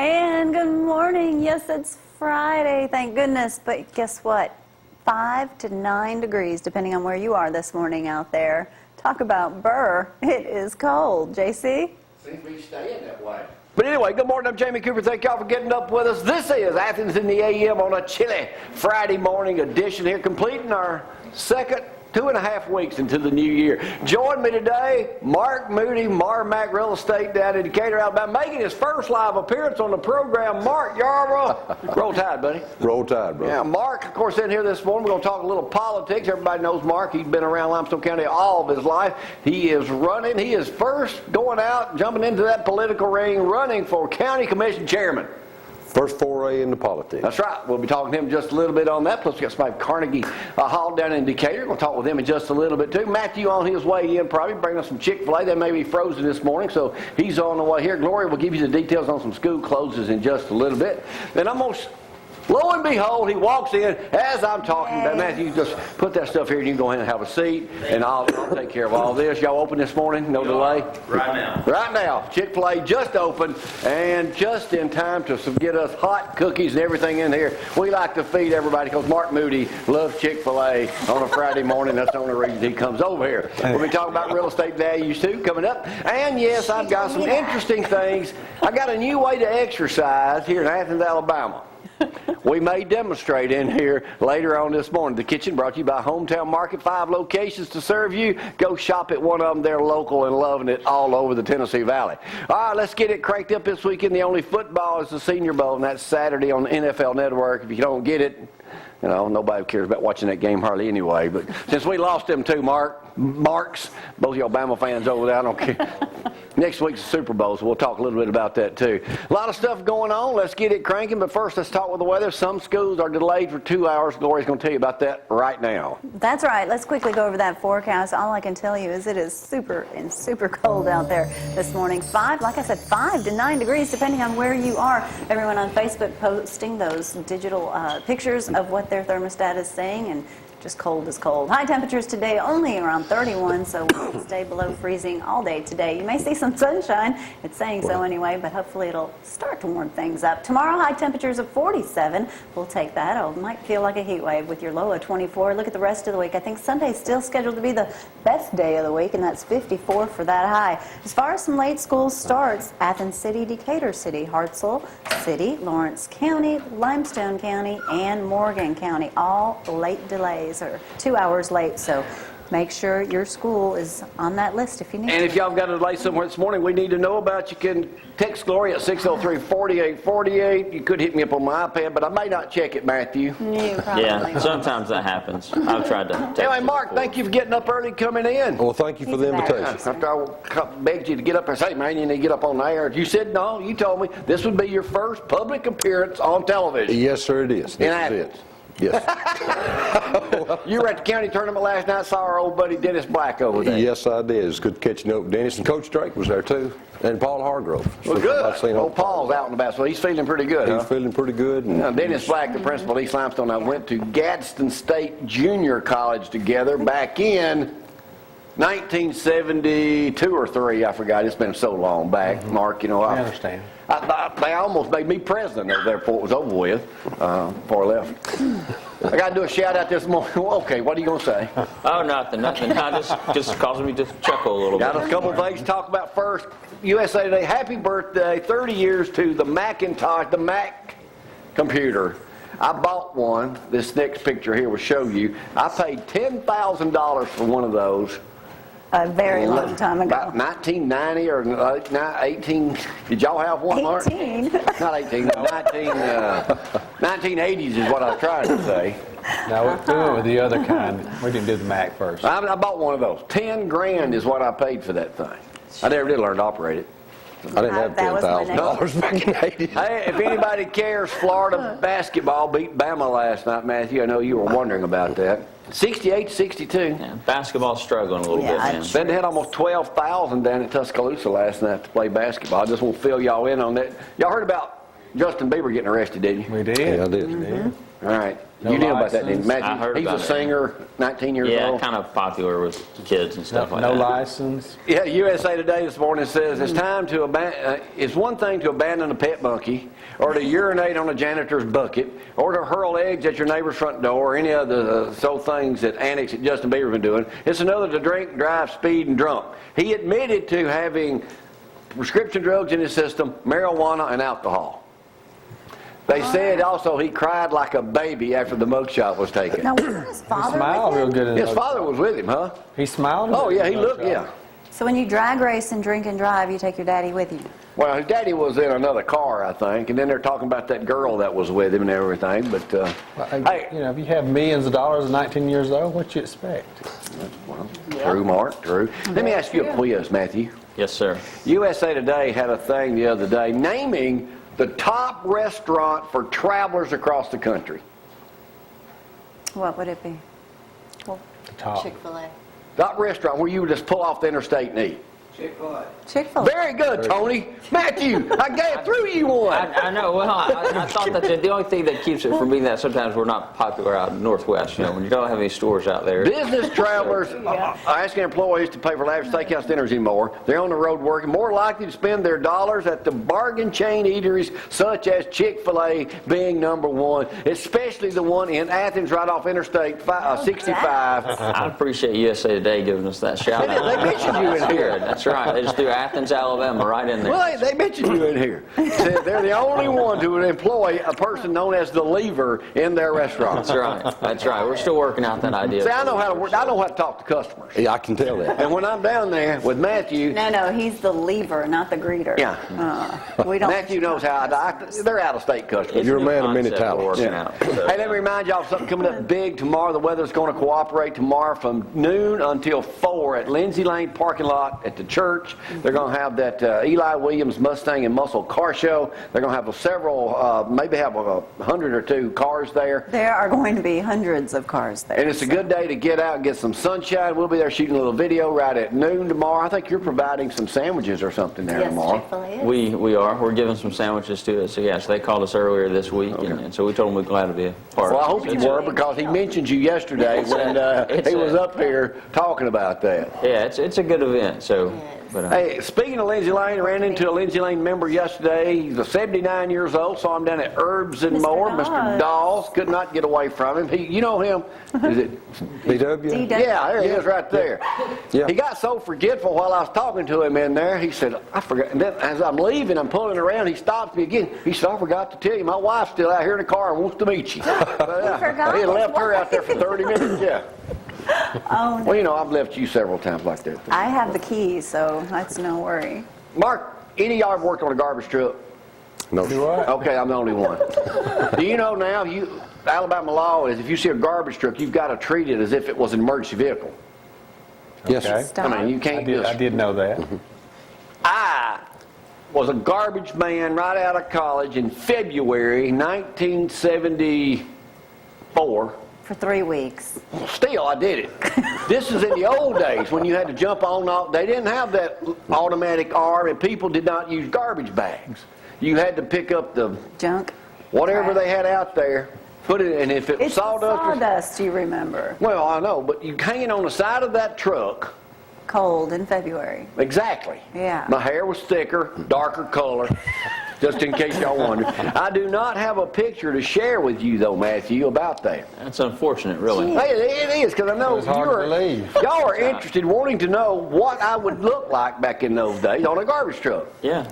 And good morning. Yes, it's Friday, thank goodness. But guess what? 5 to 9 degrees, depending on where you are this morning out there. Talk about Burr. It is cold. JC? Seems to be staying that way. But anyway, good morning. I'm Jamie Cooper. Thank y'all for getting up with us. This is Athens in the AM on a chilly Friday morning edition here, completing our second 2.5 weeks into the new year. Join me today, Mark Moody, Marmac Real Estate down in Decatur, Alabama, making his first live appearance on the program. Mark Yarbrough. Roll Tide, buddy. Roll Tide, bro. Yeah, Mark, of course, in here this morning. We're going to talk a little politics. Everybody knows Mark. He's been around Limestone County all of his life. He is running. He is first going out, jumping into that political ring, running for county commission chairman. First foray into politics. That's right. We'll be talking to him just a little bit on that. Plus, we got somebody at Carnegie Hall down in Decatur. We'll talk with him in just a little bit, too. Matthew on his way in, probably bringing us some Chick-fil-A. They may be frozen this morning, so he's on the way here. Gloria will give you the details on some school closes in just a little bit. Then lo and behold, he walks in as I'm talking about. Matthew, just put that stuff here and you can go in and have a seat, and I'll take care of all this. Y'all open this morning? No delay? Right now. Right now. Chick-fil-A just opened, and just in time to get us hot cookies and everything in here. We like to feed everybody because Mark Moody loves Chick-fil-A on a Friday morning. That's the only reason he comes over here. We'll be talking about real estate values, too, coming up. And, yes, I've got some interesting things. I got a new way to exercise here in Athens, Alabama. We may demonstrate in here later on this morning. The kitchen brought to you by Hometown Market. 5 locations to serve you. Go shop at one of them. They're local and loving it all over the Tennessee Valley. All right, let's get it cranked up this weekend. The only football is the Senior Bowl, and that's Saturday on the NFL Network. If you don't get it, you know, nobody cares about watching that game hardly anyway. But since we lost them two Marks, both you Alabama fans over there, I don't care. Next week's the Super Bowl, so we'll talk a little bit about that too. A lot of stuff going on. Let's get it cranking. But first, let's talk with the weather. Some schools are delayed for 2 hours. Gloria's going to tell you about that right now. That's right. Let's quickly go over that forecast. All I can tell you is it is super cold out there this morning. Like I said, 5 to 9 degrees, depending on where you are. Everyone on Facebook posting those digital pictures of what their thermostat is saying, and just cold as cold. High temperatures today only around 31, so we'll stay below freezing all day today. You may see some sunshine. It's saying so anyway, but hopefully it'll start to warm things up. Tomorrow, high temperatures of 47. We'll take that. It might feel like a heat wave with your low of 24. Look at the rest of the week. I think Sunday's still scheduled to be the best day of the week, and that's 54 for that high. As far as some late school starts, Athens City, Decatur City, Hartselle City, Lawrence County, Limestone County, and Morgan County, all late delays. Or 2 hours late, so make sure your school is on that list if you need And if y'all got a delay somewhere this morning we need to know about, you can text Gloria at 603-4848. You could hit me up on my iPad, but I may not check it, Matthew. Yeah, sometimes that happens. I've tried to text Anyway, Mark, thank you for getting up early coming in. Well, thank you for the invitation. After I begged you to get up and say, man, you need to get up on the air. You said no. You told me this would be your first public appearance on television. Yes, sir, it is. This is it. Yes. You were at the county tournament last night, saw our old buddy Dennis Black over there. Yes, I did. It's good catching up with Dennis, and Coach Drake was there too, and Paul Hargrove. Well, good. Old Paul's out and about, so he's feeling pretty good. He's feeling pretty good. And Dennis Black, the principal of East Limestone, and I went to Gadsden State Junior College together back in 1972 or 3, I forgot. It's been so long back, Mark. You know, I understand. They almost made me president over there before it was over with, before I left. I got to do a shout out this morning. Okay, what are you going to say? Oh, nothing. No, just causing me to chuckle a little bit. Got a couple of things to talk about first. USA Today, happy birthday, 30 years to the Macintosh, the Mac computer. I bought one. This next picture here will show you. I paid $10,000 for one of those. A very long time ago. About 1990 or 18. Did y'all have one, Mark? 18. Not 18. 1980s is what I was trying to say. No, we went with the other kind. We didn't do the Mac first. I bought one of those. 10 grand is what I paid for that thing. I never did learn to operate it. I didn't have $10,000 back in the 80s. Hey, if anybody cares, Florida basketball beat Bama last night, Matthew. I know you were wondering about that. 68-62. Yeah, basketball's struggling a little bit, man. They had almost 12,000 down at Tuscaloosa last night to play basketball. I just want to fill y'all in on that. Y'all heard about Justin Bieber getting arrested, didn't you? We did. Yeah, I did. Mm-hmm. All right. No You knew about that, didn't you, license. Matthew? I heard He's a about it. singer, 19 years Yeah, old. kind of popular with kids and stuff like No that. license. Yeah, USA Today this morning says it's time to it's one thing to abandon a pet monkey, or to urinate on a janitor's bucket, or to hurl eggs at your neighbor's front door, or any other things that antics that Justin Bieber's been doing. It's another to drink, drive, speed, and drunk. He admitted to having prescription drugs in his system, marijuana, and alcohol. They said also he cried like a baby after the mugshot was taken. Now, wasn't his He father smiled with real him? good. In His the- father was with him, huh? He smiled. Oh, yeah, he looked, Okay. yeah. So when you drag race and drink and drive, you take your daddy with you? Well, his daddy was in another car, I think, and then they're talking about that girl that was with him and everything, but, Well, hey, you know, if you have millions of dollars at 19 years old, what you expect? true, Mark, true. Let me ask you a quiz, Matthew. Yes, sir. USA Today had a thing the other day naming the top restaurant for travelers across the country. What would it be? The top. Chick-fil-A. Top restaurant where you would just pull off the interstate and eat. Chick-fil-A. Very good, Tony. Matthew, I threw you one. I know. Well, I thought that the only thing that keeps it from being that sometimes we're not popular out in the Northwest. You know, when you don't have any stores out there. Business travelers are asking employees to pay for lavish steakhouse dinners anymore. They're on the road working, more likely to spend their dollars at the bargain chain eateries such as Chick-fil-A being number one, especially the one in Athens right off Interstate 65. I appreciate USA Today giving us that shout out. They mentioned you in That's here. good. That's right. They just threw Athens, Alabama right in there. Well, they mentioned you in here. Said they're the only ones who would employ a person known as the lever in their restaurant. That's right. That's right. We're still working out that idea. See, I know how to work. I know how to talk to customers. Yeah, I can tell that. And when I'm down there with Matthew, No, he's the lever, not the greeter. Yeah. We don't. Matthew knows how they're out-of-state customers. It's You're a new man of many concept we're talents. working out. So- Hey, let me remind y'all of something coming up big tomorrow. The weather's going to cooperate tomorrow from noon until 4 at Lindsay Lane parking lot at the church. They're going to have that Eli Williams Mustang and Muscle car show. They're going to have several, maybe have 100 or 2 cars there. There are going to be hundreds of cars there. And it's a good day to get out and get some sunshine. We'll be there shooting a little video right at noon tomorrow. I think you're providing some sandwiches or something there Yes, tomorrow. Chick-fil-A is. We are. We're giving some sandwiches to it. So, yeah, so they called us earlier this week, and so we told them we're glad to be a part Well, I of hope it. you were, because he mentioned you yesterday when he was up here talking about that. Yeah, it's a good event. So, but Hey, speaking of Lindsay Lane, I ran into a Lindsay Lane member yesterday. He's 79 years old. Saw him down at Herbs and Mr. More. Dawes. Mr. Dawes could not get away from him. You know him? Is it? BW? Yeah, there he is right there. Yeah. He got so forgetful while I was talking to him in there. He said, I forgot. And then as I'm leaving, I'm pulling around. He stops me again. He said, I forgot to tell you, my wife's still out here in the car and wants to meet you. forgot He had his left her out there for 30 minutes. Yeah. Oh, no. Well, you know, I've left you several times like that. I have the keys, so that's no worry. Mark, any of y'all ever worked on a garbage truck? No. Do what? Okay, I'm the only one. Do you know now, Alabama law is if you see a garbage truck, you've got to treat it as if it was an emergency vehicle. Yes, Okay. sir. Stop. I mean, you I can't did, just... I did know that. I was a garbage man right out of college in February 1974. For 3 weeks. Still, I did it. This is in the old days when you had to jump on off. They didn't have that automatic arm, and people did not use garbage bags. You had to pick up the Junk. whatever Trash. they had out there, put it, and if it was It's the sawdust, sawdust, you remember. well, I know, but you hanging on the side of that truck. Cold in February. Exactly. Yeah. My hair was thicker, darker color, just in case y'all wondered. I do not have a picture to share with you, though, Matthew, about that. that's unfortunate, really. Hey, it is, because I know It's hard to believe. y'all are interested, wanting to know what I would look like back in those days on a garbage truck. Yeah.